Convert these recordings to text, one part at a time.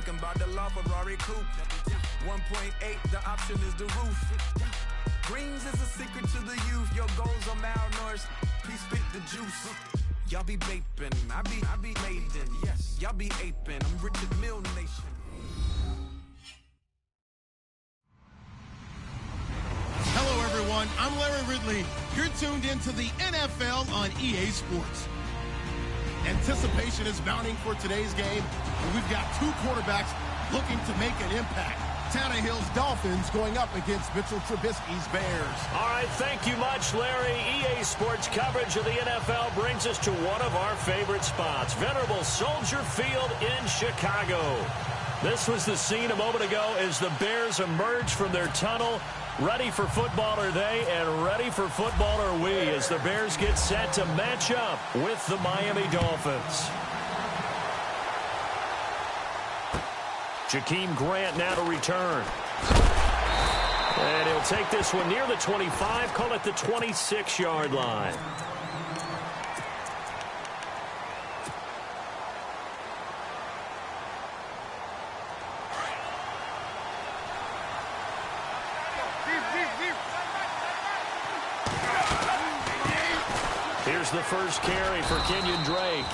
Talking about the law Ferrari coupe. 1.8, the option is the roof. Greens is a secret to the youth. Your goals are malnourished. Please spit the juice. Y'all be vaping, I be maiden. Yes, y'all be aping. I'm Richard Mill Nation. Hello, everyone. I'm Larry Ridley. You're tuned into the NFL on EA Sports. Anticipation is mounting for today's game, and we've got two quarterbacks looking to make an impact. Tannehill's Dolphins going up against Mitchell Trubisky's Bears. All right, thank you much, Larry. EA Sports coverage of the NFL brings us to one of our favorite spots, venerable Soldier Field in Chicago. This was the scene a moment ago as the Bears emerged from their tunnel. Ready for football are they, and ready for football are we, as the Bears get set to match up with the Miami Dolphins. Jakeem Grant now to return. And he'll take this one near the 25, call it the 26-yard line. Here's the first carry for Kenyon Drake.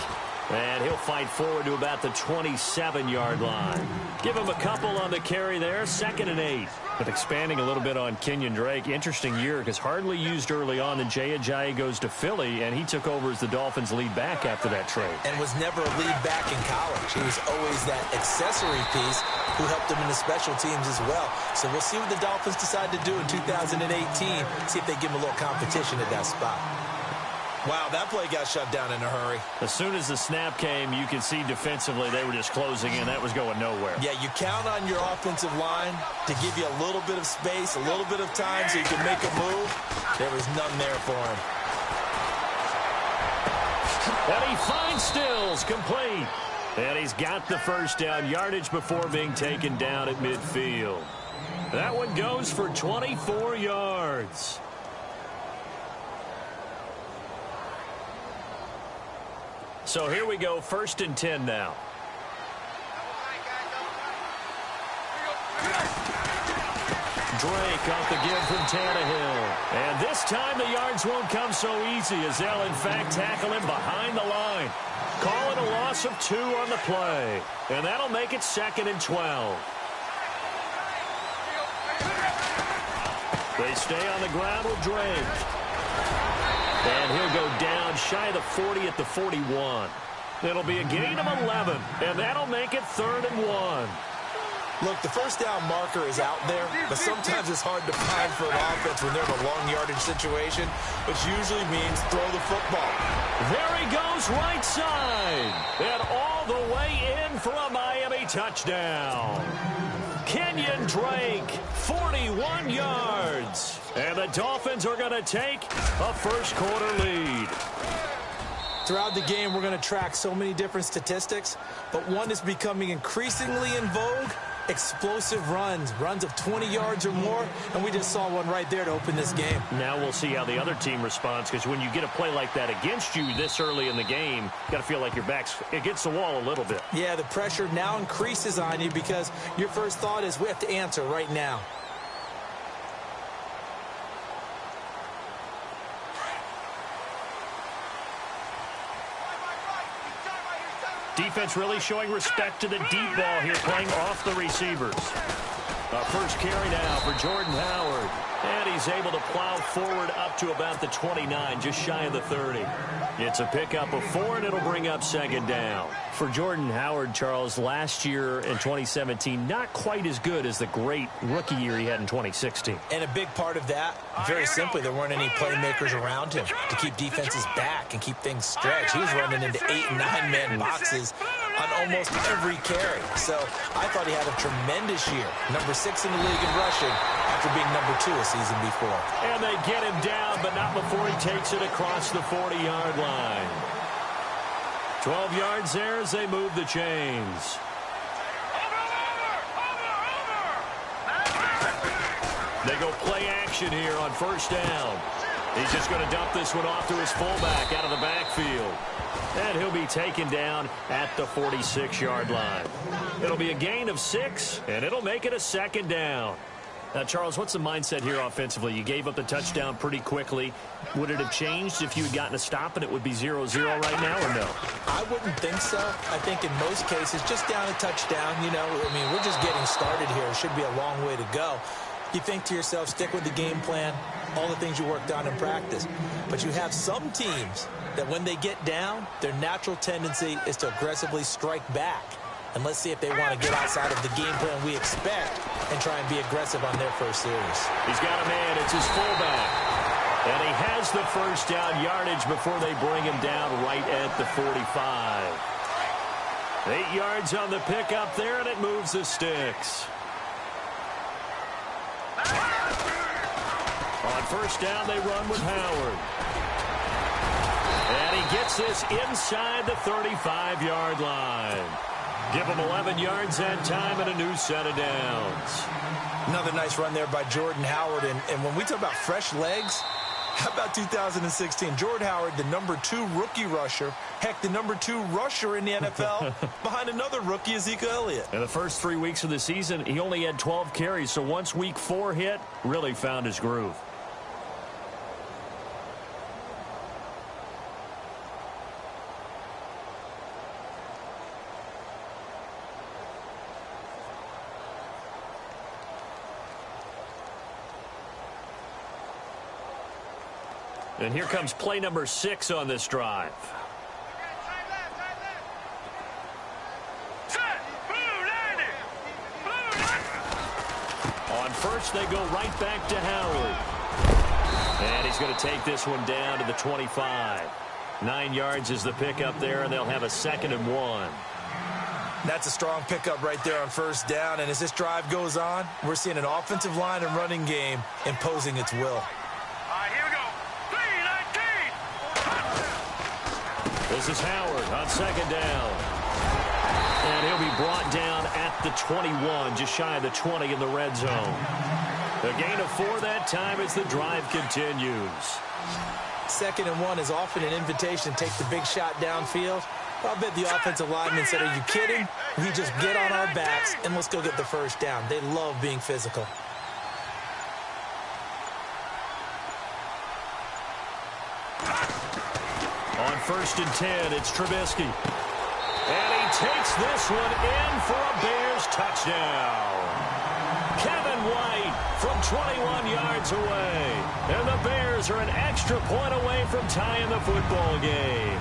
And he'll fight forward to about the 27-yard line. Give him a couple on the carry there, 2nd and 8. But expanding a little bit on Kenyon Drake, interesting year because hardly used early on. Then Jaycazzz goes to Philly, and he took over as the Dolphins' lead back after that trade. And was never a lead back in college. He was always that accessory piece who helped him in the special teams as well. So we'll see what the Dolphins decide to do in 2018. See if they give him a little competition at that spot. Wow, that play got shut down in a hurry. As soon as the snap came, you could see defensively they were just closing in. That was going nowhere. Yeah, you count on your offensive line to give you a little bit of space, a little bit of time so you can make a move. There was none there for him. And he finds Stills, complete. And he's got the first down, yardage before being taken down at midfield. That one goes for 24 yards. So here we go, 1st and 10 now. Drake off the give from Tannehill. And this time the yards won't come so easy as they'll in fact tackle him behind the line. Call it a loss of 2 on the play. And that'll make it 2nd and 12. They stay on the ground with Drake. And he'll go down shy of the 40 at the 41. It'll be a gain of 11, and that'll make it 3rd and 1. Look, the first down marker is out there, but sometimes it's hard to find for an offense when they're in a long yardage situation, which usually means throw the football. There he goes right side, and all the way in for a Miami touchdown. Kenyon Drake, 41 yards. And the Dolphins are going to take a first-quarter lead. Throughout the game, we're going to track so many different statistics, but one is becoming increasingly in vogue, explosive runs of 20 yards or more, and we just saw one right there to open this game. Now we'll see how the other team responds, because when you get a play like that against you this early in the game, you got to feel like your back's against the wall a little bit. Yeah, the pressure now increases on you because your first thought is we have to answer right now. Defense really showing respect to the deep ball here, playing off the receivers. First carry now for Jordan Howard. And he's able to plow forward up to about the 29, just shy of the 30. It's a pickup of 4, and it'll bring up 2nd down. For Jordan Howard, Charles, last year in 2017, not quite as good as the great rookie year he had in 2016. And a big part of that, very simply, there weren't any playmakers around him to keep defenses back and keep things stretched. He was running into 8- and 9-man boxes on almost every carry. So I thought he had a tremendous year. Number 6 in the league in rushing after being number 2 a season before. And they get him down, but not before he takes it across the 40-yard line. 12 yards there as they move the chains. They go play action here on first down. He's just going to dump this one off to his fullback out of the backfield. And he'll be taken down at the 46-yard line. It'll be a gain of 6, and it'll make it a 2nd down. Now, Charles, what's the mindset here offensively? You gave up the touchdown pretty quickly. Would it have changed if you had gotten a stop and it would be 0-0 right now, or no? I wouldn't think so. I think in most cases, just down a touchdown, you know, I mean, we're just getting started here. It should be a long way to go. You think to yourself, stick with the game plan, all the things you worked on in practice. But you have some teams that when they get down, their natural tendency is to aggressively strike back. And let's see if they want to get outside of the game plan we expect and try and be aggressive on their first series. He's got a man. It's his fullback. And he has the first down yardage before they bring him down right at the 45. 8 yards on the pickup there, and it moves the sticks. On first down, they run with Howard. And he gets this inside the 35-yard line. Give him 11 yards that time and a new set of downs. Another nice run there by Jordan Howard. And when we talk about fresh legs, how about 2016? Jordan Howard, the #2 rookie rusher. Heck, the #2 rusher in the NFL behind another rookie, Ezekiel Elliott. In the first 3 weeks of the season, he only had 12 carries. So once week 4 hit, really found his groove. And here comes play number 6 on this drive. On first, they go right back to Howard. And he's going to take this one down to the 25. 9 yards is the pickup there, and they'll have a 2nd and 1. That's a strong pickup right there on first down. And as this drive goes on, we're seeing an offensive line and running game imposing its will. This is Howard on 2nd down. And he'll be brought down at the 21, just shy of the 20 in the red zone. A gain of 4 that time as the drive continues. 2nd and 1 is often an invitation to take the big shot downfield. I bet the offensive lineman said, are you kidding? We just get on our backs and let's go get the first down. They love being physical. On 1st and 10, it's Trubisky. And he takes this one in for a Bears touchdown. Kevin White from 21 yards away. And the Bears are an extra point away from tying the football game.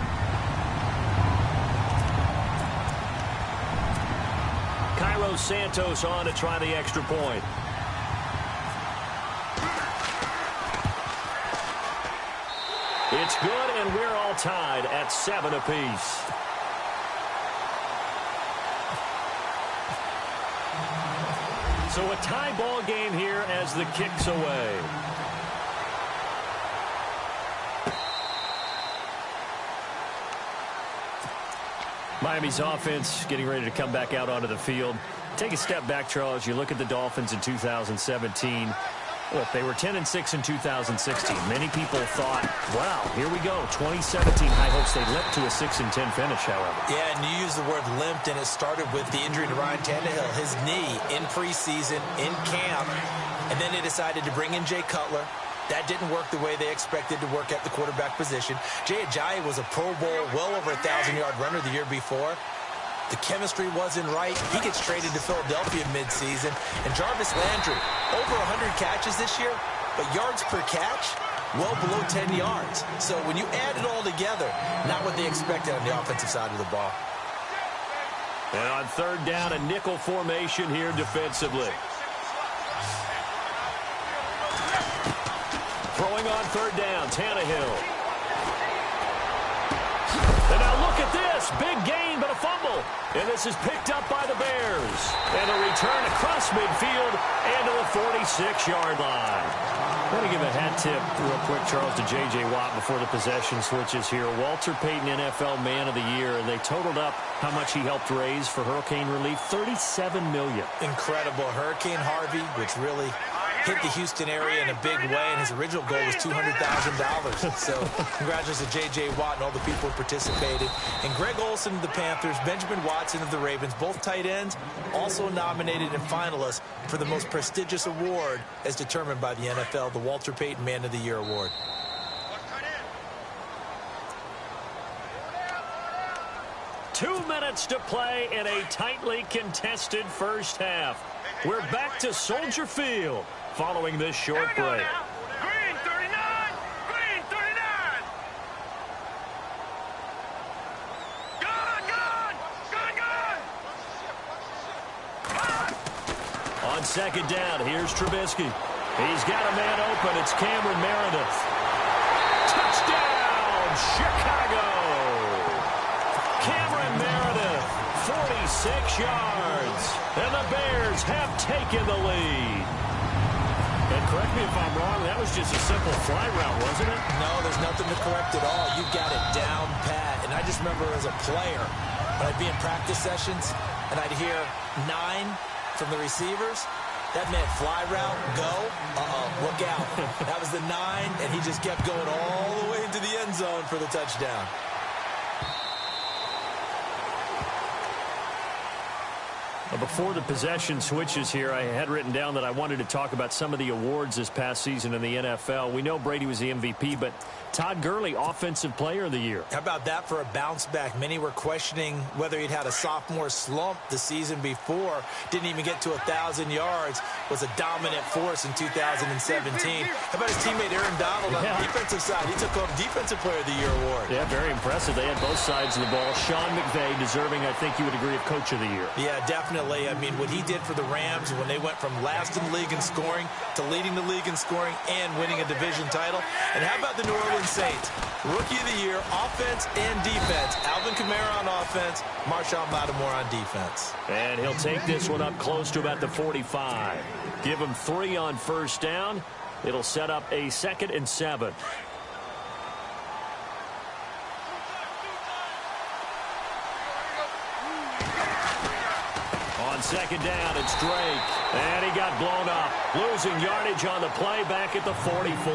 Cairo Santos on to try the extra point. It's good, and we're all tied at 7 apiece. So a tie ball game here as the kick's away. Miami's offense getting ready to come back out onto the field. Take a step back, Charles. You look at the Dolphins in 2017. Look, they were 10-6 in 2016. Many people thought, wow, here we go. 2017 high hopes. They limped to a 6-10 finish, however. Yeah, and you used the word limped, and it started with the injury to Ryan Tannehill. His knee in preseason, in camp, and then they decided to bring in Jay Cutler. That didn't work the way they expected to work at the quarterback position. Jay Ajayi was a Pro Bowl, well over 1,000-yard runner the year before. The chemistry wasn't right. He gets traded to Philadelphia midseason. And Jarvis Landry, over 100 catches this year, but yards per catch, well below 10 yards. So when you add it all together, not what they expected on the offensive side of the ball. And on 3rd down, a nickel formation here defensively. Throwing on 3rd down, Tannehill. And now look at this. Big gain, but a fumble. And this is picked up by the Bears. And a return across midfield and to the 46-yard line. I want to give a hat tip real quick, Charles, to J.J. Watt before the possession switches here. Walter Payton, NFL Man of the Year. And they totaled up how much he helped raise for hurricane relief. $37 million. Incredible. Hurricane Harvey, which really hit the Houston area in a big way, and his original goal was $200,000. So congratulations to J.J. Watt and all the people who participated. And Greg Olsen of the Panthers, Benjamin Watson of the Ravens, both tight ends, also nominated and finalists for the most prestigious award as determined by the NFL, the Walter Payton Man of the Year Award. 2 minutes to play in a tightly contested first half. We're back to Soldier Field following this short break. Green 39! Green 39! Gun! On second down, here's Trubisky. He's got a man open. It's Cameron Meredith. Touchdown, Chicago! Cameron Meredith, 46 yards. And the Bears have taken the lead. And correct me if I'm wrong, that was just a simple fly route, wasn't it? No, there's nothing to correct at all. You got it down pat. And I just remember as a player, when I'd be in practice sessions, and I'd hear 9 from the receivers, that meant fly route, go, look out. That was the 9, and he just kept going all the way into the end zone for the touchdown. Before the possession switches here, I had written down that I wanted to talk about some of the awards this past season in the NFL. We know Brady was the MVP, but Todd Gurley, Offensive Player of the Year. How about that for a bounce back? Many were questioning whether he'd had a sophomore slump the season before. Didn't even get to 1,000 yards. Was a dominant force in 2017. How about his teammate Aaron Donald on the defensive side? He took home Defensive Player of the Year award. Yeah, very impressive. They had both sides of the ball. Sean McVay deserving, I think you would agree, of Coach of the Year. Yeah, definitely. I mean, what he did for the Rams when they went from last in the league in scoring to leading the league in scoring and winning a division title. And how about the New Orleans Saints? Rookie of the Year, offense and defense. Alvin Kamara on offense, Marshawn Lattimore on defense. And he'll take this one up close to about the 45. Give him 3 on first down. It'll set up a 2nd and 7. Second down, it's Drake. And he got blown up. Losing yardage on the play back at the 44.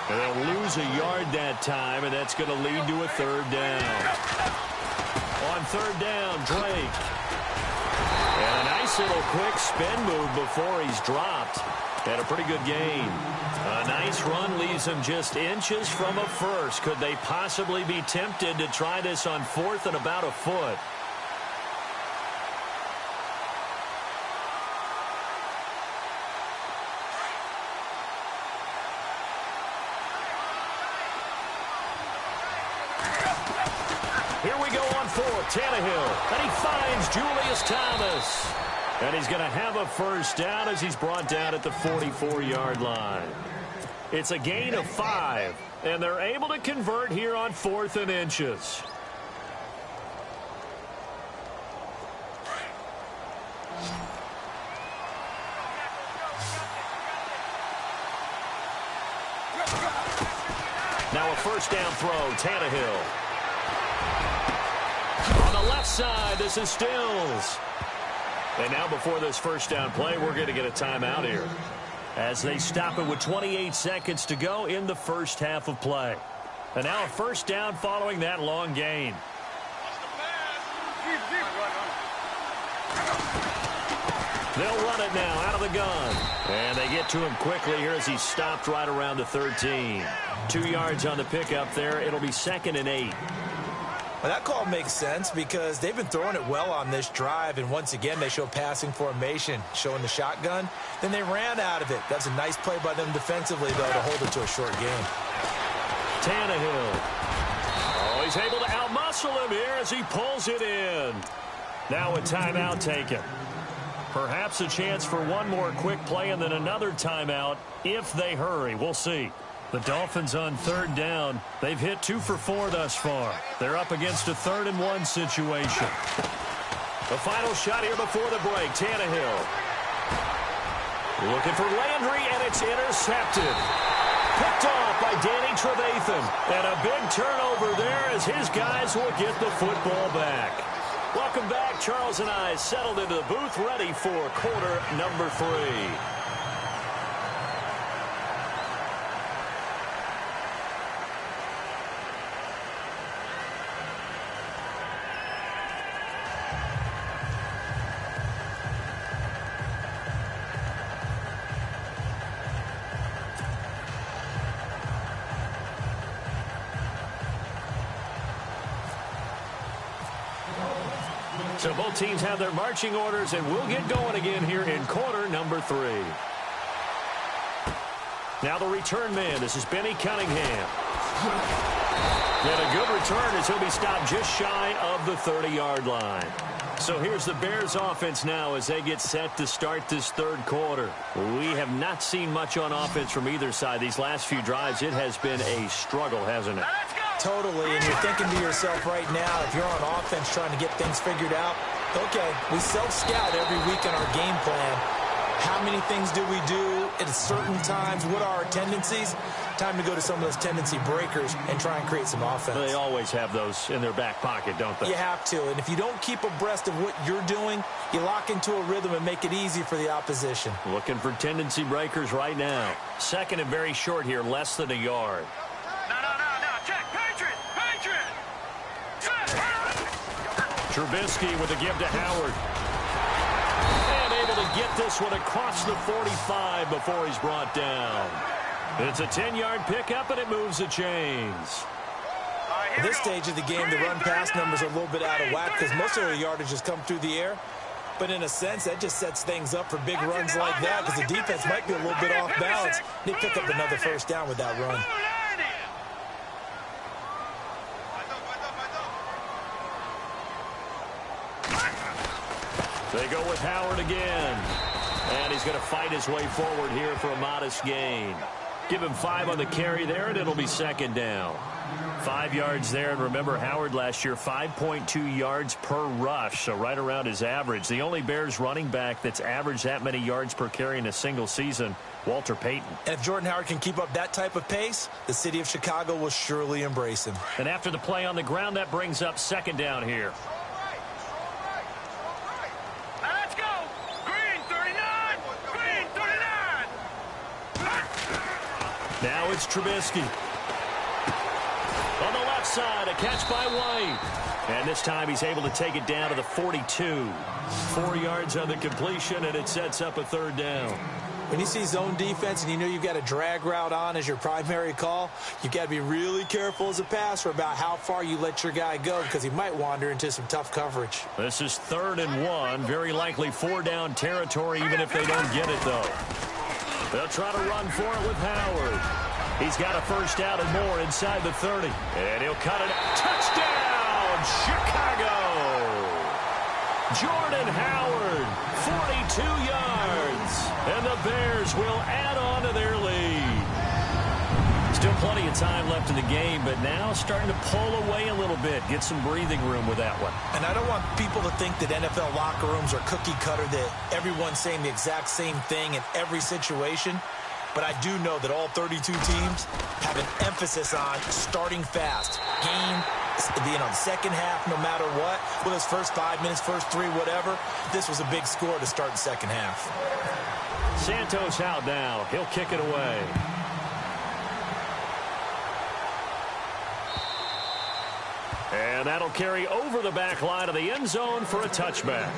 And they'll lose a yard that time, and that's going to lead to a 3rd down. On 3rd down, Drake. And a nice little quick spin move before he's dropped. And a pretty good gain. A nice run leaves him just inches from a first. Could they possibly be tempted to try this on 4th and about a foot? Tannehill, and he finds Julius Thomas. And he's going to have a first down as he's brought down at the 44-yard line. It's a gain of 5, and they're able to convert here on 4th and inches. Now a first down throw, Tannehill. Left side, this is Stills. And now before this first down play, we're going to get a timeout here as they stop it with 28 seconds to go in the first half of play. And now a first down following that long gain. They'll run it now out of the gun. And they get to him quickly here as he's stopped right around the 13. 2 yards on the pickup there. It'll be 2nd and 8. Well, that call makes sense because they've been throwing it well on this drive, and once again they show passing formation, showing the shotgun. Then they ran out of it. That's a nice play by them defensively, though, to hold it to a short gain. Tannehill. Oh, he's able to outmuscle him here as he pulls it in. Now a timeout taken. Perhaps a chance for one more quick play and then another timeout if they hurry. We'll see. The Dolphins on 3rd down. They've hit 2 for 4 thus far. They're up against a 3rd and 1 situation. The final shot here before the break. Tannehill. Looking for Landry, and it's intercepted. Picked off by Danny Trevathan. And a big turnover there as his guys will get the football back. Welcome back. Charles and I settled into the booth ready for quarter number 3. So both teams have their marching orders, and we'll get going again here in quarter number 3. Now the return man. This is Benny Cunningham. And a good return as he'll be stopped just shy of the 30-yard line. So here's the Bears offense now as they get set to start this third quarter. We have not seen much on offense from either side. These last few drives, it has been a struggle, hasn't it? Totally, and you're thinking to yourself right now, if you're on offense trying to get things figured out, okay, we self-scout every week in our game plan. How many things do we do at certain times? What are our tendencies? Time to go to some of those tendency breakers and try and create some offense. They always have those in their back pocket, don't they? You have to, and if you don't keep abreast of what you're doing, you lock into a rhythm and make it easy for the opposition. Looking for tendency breakers right now. Second and very short here, less than a yard. No. Check. Patriot. Trubisky with a give to Howard. And able to get this one across the 45 before he's brought down. It's a 10-yard pickup, and it moves the chains. At this stage of the game, the run-pass numbers are a little bit out of whack because most of the yardage has come through the air. But in a sense, that just sets things up for big runs like that because the defense might be a little bit off balance. They pick up another first down with that run. They go with Howard again. And he's going to fight his way forward here for a modest gain. Give him 5 on the carry there, and it'll be second down. 5 yards there, and remember Howard last year, 5.2 yards per rush, so right around his average. The only Bears running back that's averaged that many yards per carry in a single season, Walter Payton. And if Jordan Howard can keep up that type of pace, the city of Chicago will surely embrace him. And after the play on the ground, that brings up second down here. Let's go. Green 39. Green 39. Now it's Trubisky. On the left side, a catch by White. And this time he's able to take it down to the 42. 4 yards on the completion, and it sets up a third down. When you see zone defense and you know you've got a drag route on as your primary call, you've got to be really careful as a passer about how far you let your guy go because he might wander into some tough coverage. This is 3rd and 1. Very likely 4-down territory even if they don't get it, though. They'll try to run for it with Howard. He's got a first down and more inside the 30. And he'll cut it. Touchdown, Chicago! Jordan Howard, 42 yards. And the Bears will add on to their lead. Still plenty of time left in the game, but now starting to pull away a little bit. Get some breathing room with that one. And I don't want people to think that NFL locker rooms are cookie cutter, that everyone's saying the exact same thing in every situation. But I do know that all 32 teams have an emphasis on starting fast. Game, the second half, no matter what. Whether it's first 5 minutes, first 3, whatever. This was a big score to start the second half. Santos out now. He'll kick it away. And that'll carry over the back line of the end zone for a touchback.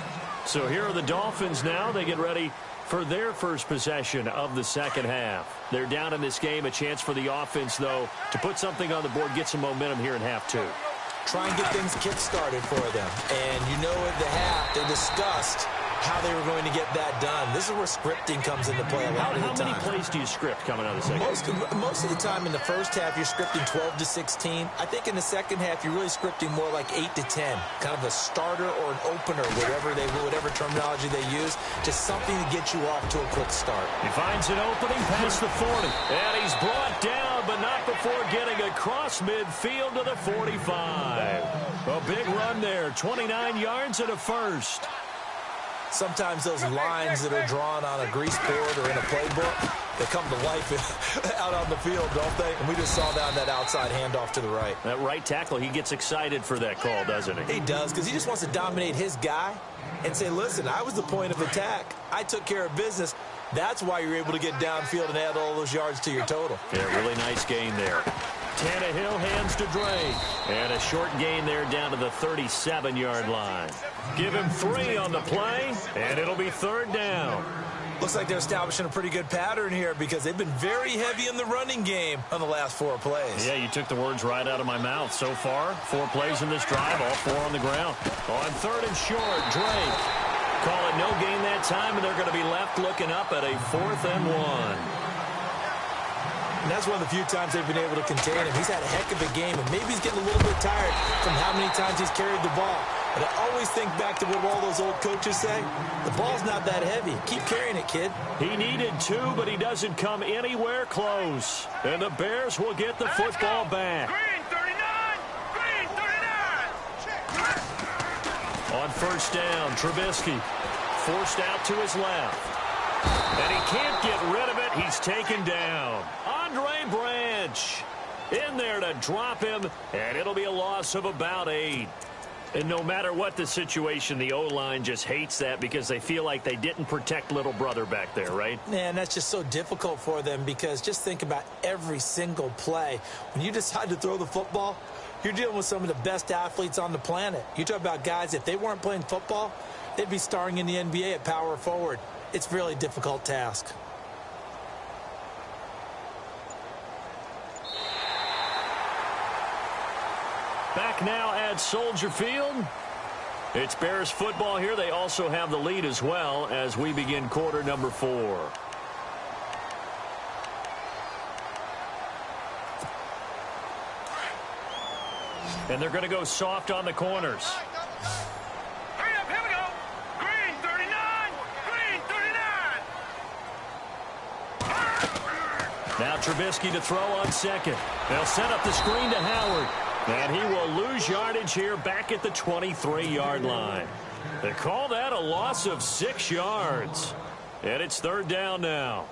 So here are the Dolphins now. They get ready for their first possession of the second half. They're down in this game. A chance for the offense, though, to put something on the board, get some momentum here in half 2. Try and get things kick-started for them. And you know at the half, they discussed how they were going to get that done. This is where scripting comes into play a lot of the time. How many plays do you script coming out of the second half? Most of the time in the first half, you're scripting 12 to 16. I think in the second half, you're really scripting more like 8 to 10. Kind of a starter or an opener, whatever terminology they use. Just something to get you off to a quick start. He finds an opening past the 40. And he's brought down, but not before getting across midfield to the 45. A big run there. 29 yards and a first. Sometimes those lines that are drawn on a grease board or in a playbook, they come to life out on the field, don't they? And we just saw down that outside handoff to the right. That right tackle, he gets excited for that call, doesn't he? He does, because he just wants to dominate his guy and say, listen, I was the point of attack. I took care of business. That's why you're able to get downfield and add all those yards to your total. Yeah, really nice gain there. Tannehill hands to Drake. And a short gain there down to the 37-yard line. Give him 3 on the play, and it'll be third down. Looks like they're establishing a pretty good pattern here because they've been very heavy in the running game on the last 4 plays. Yeah, you took the words right out of my mouth. So far, 4 plays in this drive, all 4 on the ground. On third and short, Drake. Call it no gain that time, and they're going to be left looking up at a 4th and 1. And that's one of the few times they've been able to contain him. He's had a heck of a game, and maybe he's getting a little bit tired from how many times he's carried the ball. But I always think back to what all those old coaches say. The ball's not that heavy. Keep carrying it, kid. He needed 2, but he doesn't come anywhere close. And the Bears will get the football back. Green 39! Green 39! On first down, Trubisky forced out to his left. And he can't get rid of it. He's taken down. Andre Branch in there to drop him, and it'll be a loss of about 8. And no matter what the situation, the O-line just hates that because they feel like they didn't protect little brother back there, right? Man, that's just so difficult for them because just think about every single play. When you decide to throw the football, you're dealing with some of the best athletes on the planet. You talk about guys, if they weren't playing football, they'd be starring in the NBA at power forward. It's a really difficult task. Back now at Soldier Field. It's Bears football here. They also have the lead as well as we begin quarter number 4. And they're going to go soft on the corners. Hurry up, here we go! Green 39! Green 39! Now Trubisky to throw on second. They'll set up the screen to Howard. And he will lose yardage here back at the 23-yard line. They call that a loss of 6 yards. And it's third down now.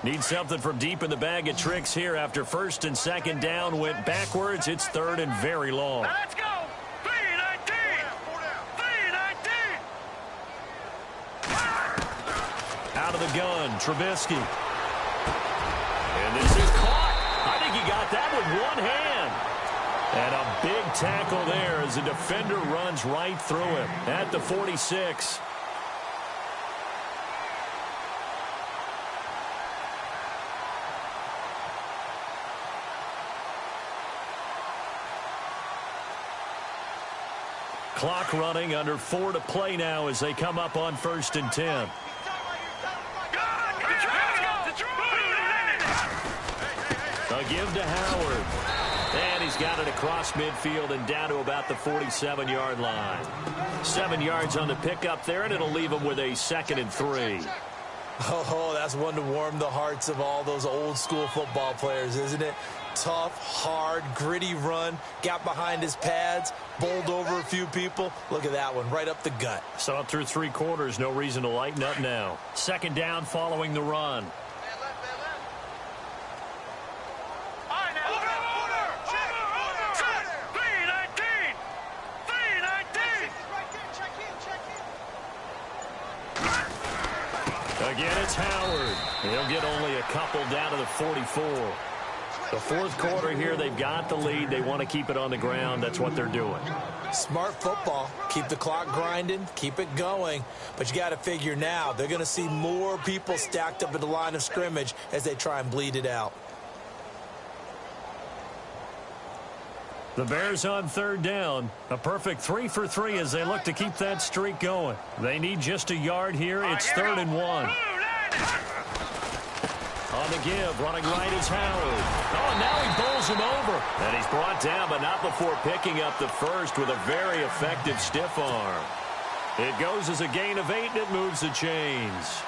Need something from deep in the bag of tricks here after first and second down went backwards. It's third and very long. Now let's go! 319! 319! Out of the gun, Trubisky. And this is caught. I think he got that with one hand. And a big tackle there as the defender runs right through him at the 46. Clock running, under 4 to play now as they come up on first and 10. A give to Howard. And he's got it across midfield and down to about the 47-yard line. 7 yards on the pickup there, and it'll leave him with a 2nd and 3. Oh, that's one to warm the hearts of all those old-school football players, isn't it? Tough, hard, gritty run, got behind his pads, bowled over a few people. Look at that one, right up the gut. Saw it through 3 quarters, no reason to lighten up now. Second down following the run. Again, it's Howard. He'll get only a couple down to the 44. The fourth quarter here, they've got the lead. They want to keep it on the ground. That's what they're doing. Smart football. Keep the clock grinding. Keep it going. But you got to figure now, they're going to see more people stacked up at the line of scrimmage as they try and bleed it out. The Bears on third down. A perfect 3 for 3 as they look to keep that streak going. They need just a yard here. It's 3rd and 1. On the give, running right is Howard. Oh, and now he bowls him over. And he's brought down, but not before picking up the first with a very effective stiff arm. It goes as a gain of 8, and it moves the chains.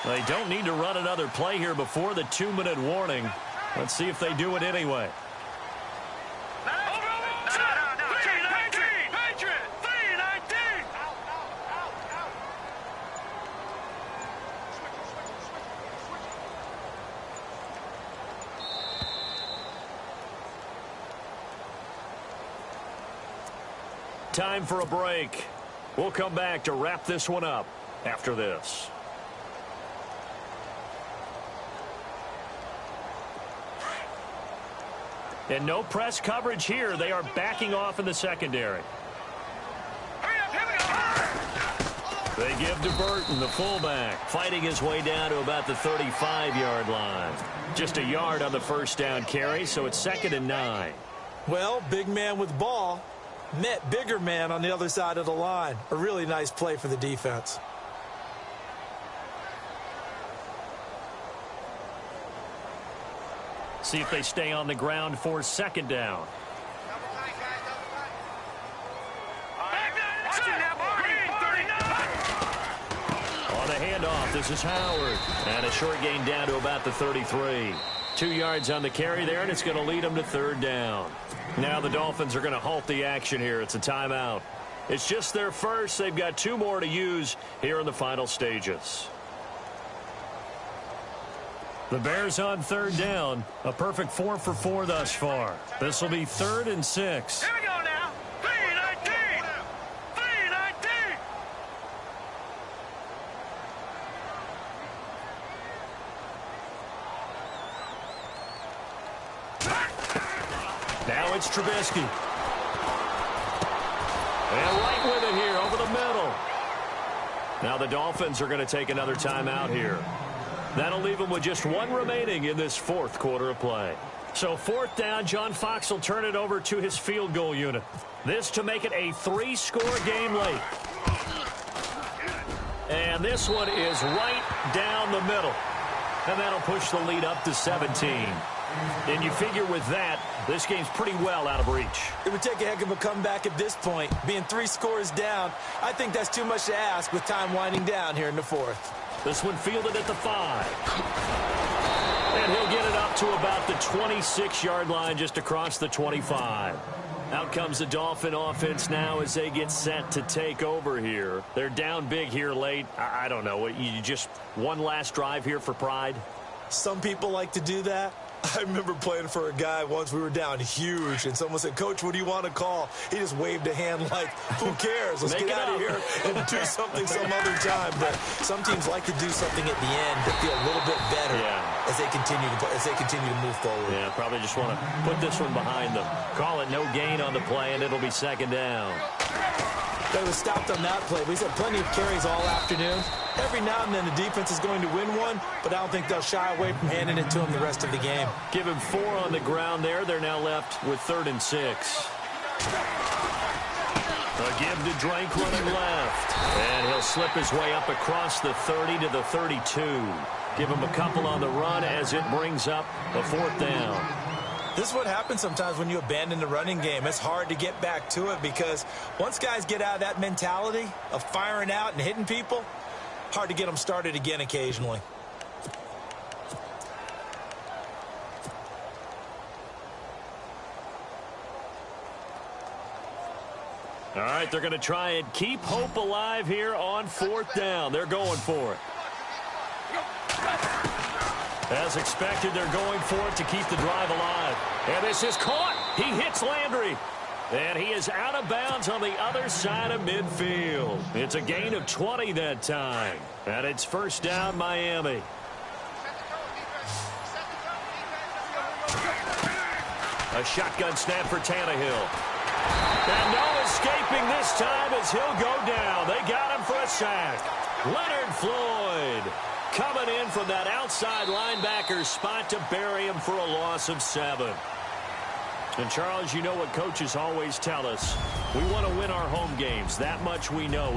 They don't need to run another play here before the 2-minute warning. Let's see if they do it anyway. Time for a break. We'll come back to wrap this one up after this. And no press coverage here. They are backing off in the secondary. They give to Burton, the fullback, fighting his way down to about the 35-yard line. Just a yard on the first down carry, so it's 2nd and 9. Well, big man with ball met bigger man on the other side of the line. A really nice play for the defense. See if they stay on the ground for 2nd down. On the handoff, this is Howard. And a short gain down to about the 33. 2 yards on the carry there, and it's going to lead them to 3rd down. Now the Dolphins are going to halt the action here. It's a timeout. It's just their first. They've got 2 more to use here in the final stages. The Bears on 3rd down. A perfect 4 for 4 thus far. This will be 3rd and 6. Here we go now. 3-19. 3-19. Now it's Trubisky. And right with it here over the middle. Now the Dolphins are going to take another timeout here. That'll leave them with just 1 remaining in this 4th quarter of play. So 4th down, John Fox will turn it over to his field goal unit. This to make it a 3-score game late. And this one is right down the middle. And that'll push the lead up to 17. And you figure with that, this game's pretty well out of reach. It would take a heck of a comeback at this point. Being 3 scores down, I think that's too much to ask with time winding down here in the 4th. This one fielded at the 5. And he'll get it up to about the 26-yard line just across the 25. Out comes the Dolphin offense now as they get set to take over here. They're down big here late. I don't know. You just one last drive here for pride? Some people like to do that. I remember playing for a guy once. We were down huge, and someone said, "Coach, what do you want to call?" He just waved a hand like, "Who cares? Let's get out of here and do something some other time." But some teams like to do something at the end to feel a little bit better as they continue to move forward. Yeah, probably just want to put this one behind them. Call it no gain on the play, and it'll be 2nd down. They were stopped on that play. We've had plenty of carries all afternoon. Every now and then the defense is going to win one, but I don't think they'll shy away from handing it to him the rest of the game. Give him 4 on the ground there. They're now left with 3rd and 6. A give to Drake running left. And he'll slip his way up across the 30 to the 32. Give him a couple on the run as it brings up a 4th down. This is what happens sometimes when you abandon the running game. It's hard to get back to it because once guys get out of that mentality of firing out and hitting people, hard to get them started again occasionally. All right, they're going to try and keep hope alive here on 4th down. They're going for it. As expected, they're going for it to keep the drive alive. And this is caught. He hits Landry. And he is out of bounds on the other side of midfield. It's a gain of 20 that time. And it's 1st down, Miami. A shotgun snap for Tannehill. And no escaping this time as he'll go down. They got him for a sack. Leonard Floyd coming in from that outside linebacker spot to bury him for a loss of 7. And, Charles, you know what coaches always tell us. We want to win our home games. That much we know.